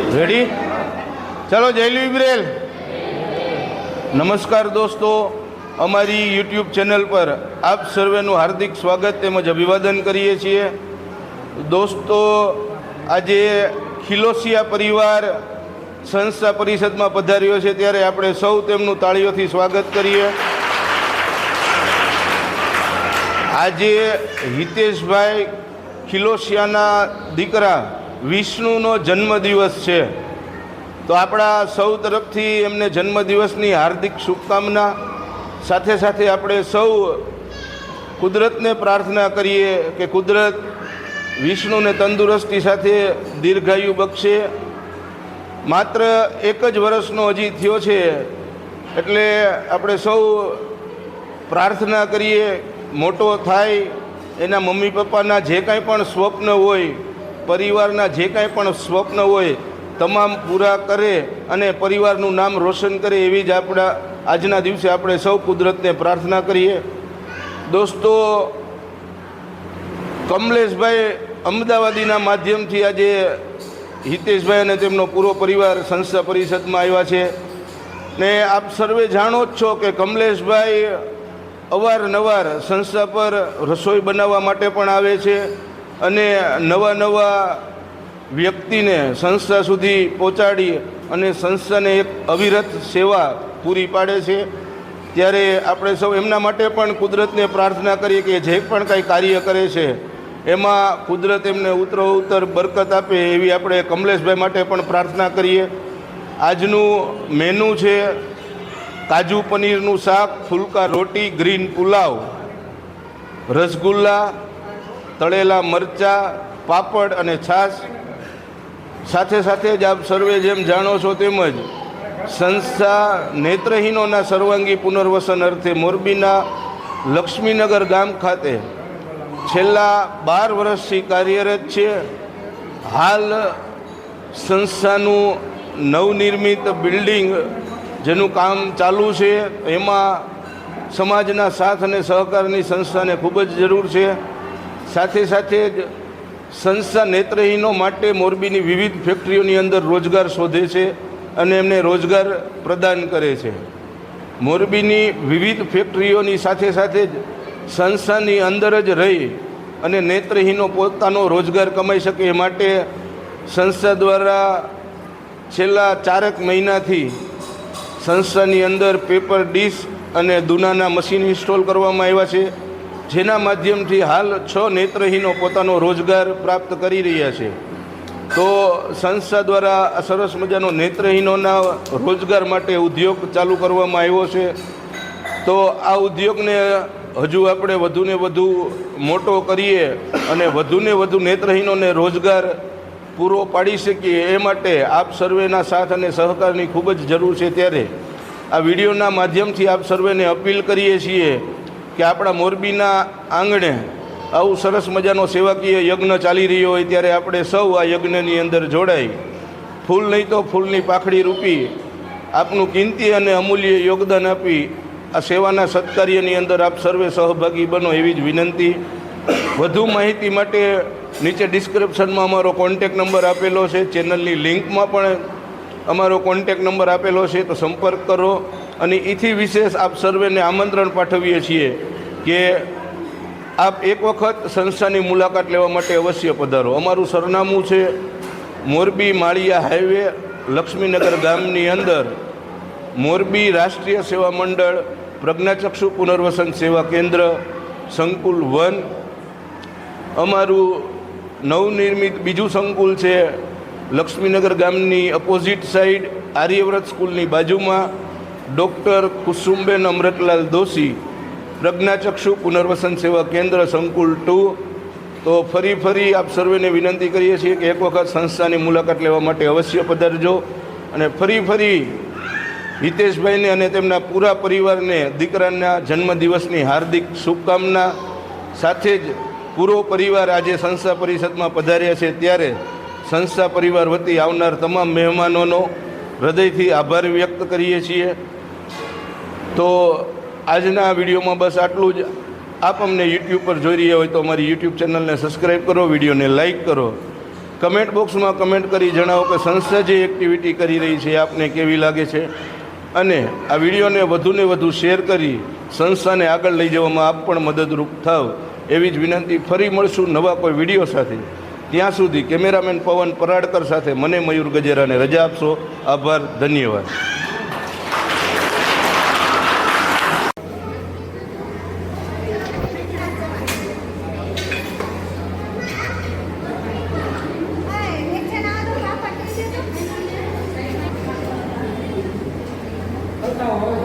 Ready? ચલો જયલી ઇબ્રેલ. નમસ્કાર દોસ્તો, અમારી યુટ્યુબ ચેનલ પર આપ સર્વેનું હાર્દિક સ્વાગત તેમજ અભિવાદન કરીએ છીએ. દોસ્તો, આજે ખિલોસિયા પરિવાર સંસ્થા પરિષદમાં પધાર્યો છે, ત્યારે આપણે સૌ તેમનું તાળીઓથી સ્વાગત કરીએ. આજે હિતેશભાઈ ખિલોસિયાના દીકરા વિષ્ણુનો જન્મદિવસ છે, તો આપણા સૌ તરફથી એમને જન્મદિવસની હાર્દિક શુભકામના. સાથે સાથે આપણે સૌ કુદરતને પ્રાર્થના કરીએ કે કુદરત વિષ્ણુને તંદુરસ્તી સાથે દીર્ઘાયુ બક્ષે. માત્ર 1 જ વર્ષનો હજી થયો છે, એટલે આપણે સૌ પ્રાર્થના કરીએ મોટો થાય, એના મમ્મી પપ્પાના જે કાંઈ પણ સ્વપ્ન હોય, પરિવારના જે કાંઈ પણ સ્વપ્ન હોય તમામ પૂરા કરે અને પરિવારનું નામ રોશન કરે, એવી જ આપણા આજના દિવસે આપણે સૌ કુદરતને પ્રાર્થના કરીએ. દોસ્તો, કમલેશભાઈ અમદાવાદીના માધ્યમથી આજે હિતેશભાઈ અને તેમનો પૂરો પરિવાર સંસ્થા પરિષદમાં આવ્યા છે. ને આપ સર્વે જાણો જ છો કે કમલેશભાઈ અવારનવાર સંસ્થા પર રસોઈ બનાવવા માટે પણ આવે છે અને નવા વ્યક્તિને સંસ્થા સુધી પહોંચાડી અને સંસ્થાને એક અવિરત સેવા પૂરી પાડે છે. ત્યારે આપણે સૌ એમના માટે પણ કુદરતને પ્રાર્થના કરીએ કે જે પણ કાંઈ કાર્ય કરે છે એમાં કુદરત એમને ઉત્તરોત્તર બરકત આપે, એવી આપણે કમલેશભાઈ માટે પણ પ્રાર્થના કરીએ. આજનું મેનુ છે કાજુ પનીરનું શાક, ફુલકા રોટી, ગ્રીન પુલાવ, રસગુલ્લા, તળેલા મરચાં, પાપડ અને છાશ. સાથે સાથે જ આપ સર્વે જેમ જાણો છો તેમજ સંસ્થા નેત્રહીનોના સર્વાંગી પુનર્વસન અર્થે મોરબીના લક્ષ્મીનગર ગામ ખાતે છેલ્લા 12 વર્ષથી કાર્યરત છે. હાલ સંસ્થાનું નવનિર્મિત બિલ્ડિંગ જેનું કામ ચાલુ છે, એમાં સમાજના સાથ અને સહકારની સંસ્થાને ખૂબ જ જરૂર છે. સાથે સાથે જ સંસ્થા નેત્રહીનો માટે મોરબીની વિવિધ ફેક્ટરીઓની અંદર રોજગાર શોધે છે અને એમને રોજગાર પ્રદાન કરે છે. મોરબીની વિવિધ ફેક્ટરીઓની સાથે સાથે જ સંસ્થાની અંદર જ રહી અને નેત્રહીનો પોતાનો રોજગાર કમાઈ શકે એ માટે સંસ્થા દ્વારા છેલ્લા 4 મહિનાથી સંસ્થાની અંદર પેપર ડીશ અને દૂનાના મશીન ઇન્સ્ટોલ કરવામાં આવ્યા છે, જેના માધ્યમથી હાલ 6 નેત્રહીનો પોતાનો રોજગાર પ્રાપ્ત કરી રહ્યા છે. તો સંસ્થા દ્વારા આ સરસ મજાનો નેત્રહીનોના રોજગાર માટે ઉદ્યોગ ચાલુ કરવામાં આવ્યો છે. તો આ ઉદ્યોગને હજુ આપણે વધુને વધુ મોટો કરીએ અને વધુને વધુ નેત્રહીનોને રોજગાર પૂરો પાડી શકીએ, એ માટે આપ સર્વેના સાથ અને સહકારની ખૂબ જ જરૂર છે. ત્યારે આ વિડીયોના માધ્યમથી આપ સર્વેને અપીલ કરીએ છીએ કે આપણા મોરબીના આંગણે આવું સરસ મજાનો સેવાકીય યજ્ઞ ચાલી રહ્યો હોય, ત્યારે આપણે સૌ આ યજ્ઞની અંદર જોડાઈ ફૂલ નહીં તો ફૂલની પાખડી રૂપી આપનું કિંમતી અને અમૂલ્ય યોગદાન આપી આ સેવાના સત્કાર્યની અંદર આપ સર્વે સહભાગી બનો, એવી જ વિનંતી. વધુ માહિતી માટે નીચે ડિસ્ક્રિપ્શનમાં અમારો કોન્ટેક નંબર આપેલો છે, ચેનલની લિંકમાં પણ અમારો કોન્ટેક નંબર આપેલો છે, તો સંપર્ક કરો. અને એથી વિશેષ આપ સર્વેને આમંત્રણ પાઠવીએ છીએ કે આપ એક વખત સંસ્થાની મુલાકાત લેવા માટે અવશ્ય પધારો. અમારું સરનામું છે મોરબી માળિયા હાઈવે, લક્ષ્મીનગર ગામની અંદર મોરબી રાષ્ટ્રીય સેવા મંડળ પ્રજ્ઞાચક્ષુ પુનર્વસન સેવા કેન્દ્ર સંકુલ 1. અમારું નવનિર્મિત બીજું સંકુલ છે લક્ષ્મીનગર ગામની અપોઝિટ સાઈડ આર્યવ્રત સ્કૂલની બાજુમાં, ડૉક્ટર કુસુમબેન અમૃતલાલ દોશી પ્રજ્ઞાચક્ષુ પુનર્વસન સેવા કેન્દ્ર સંકુલ 2. તો ફરી આપ સર્વેને વિનંતી કરીએ છીએ કે એક વખત સંસ્થાની મુલાકાત લેવા માટે અવશ્ય પધારજો. અને ફરી હિતેશભાઈને અને તેમના પૂરા પરિવારને દીકરાના જન્મદિવસની હાર્દિક શુભકામના. સાથે જ પૂરો પરિવાર આજે સંસ્થા પરિષદમાં પધાર્યા છે, ત્યારે સંસ્થા પરિવાર વતી આવનાર તમામ મહેમાનોનો હૃદયથી આભાર વ્યક્ત કરીએ છીએ. તો આજના વિડીયોમાં બસ આટલું જ. આપ અમને યુટ્યુબ પર જોઈ રહ્યા હોય તો અમારી યુટ્યુબ ચેનલને સબસ્ક્રાઈબ કરો, વિડીયોને લાઈક કરો કમેન્ટ બોક્સમાં કમેન્ટ કરી જણાવો કે સંસ્થા જે એક્ટિવિટી કરી રહી છે આપને કેવી લાગે છે, અને આ વિડીયોને વધુને વધુ શેર કરી સંસ્થાને આગળ લઈ જવામાં આપ પણ મદદરૂપ થાવ એવી જ વિનંતી. ફરી મળશું નવા કોઈ વિડીયો સાથે. ત્યાં સુધી કેમેરામેન પવન પરાડકર સાથે મને મયુર ગજેરાને રજા આપશો. આભાર, ધન્યવાદ. કરતા હોય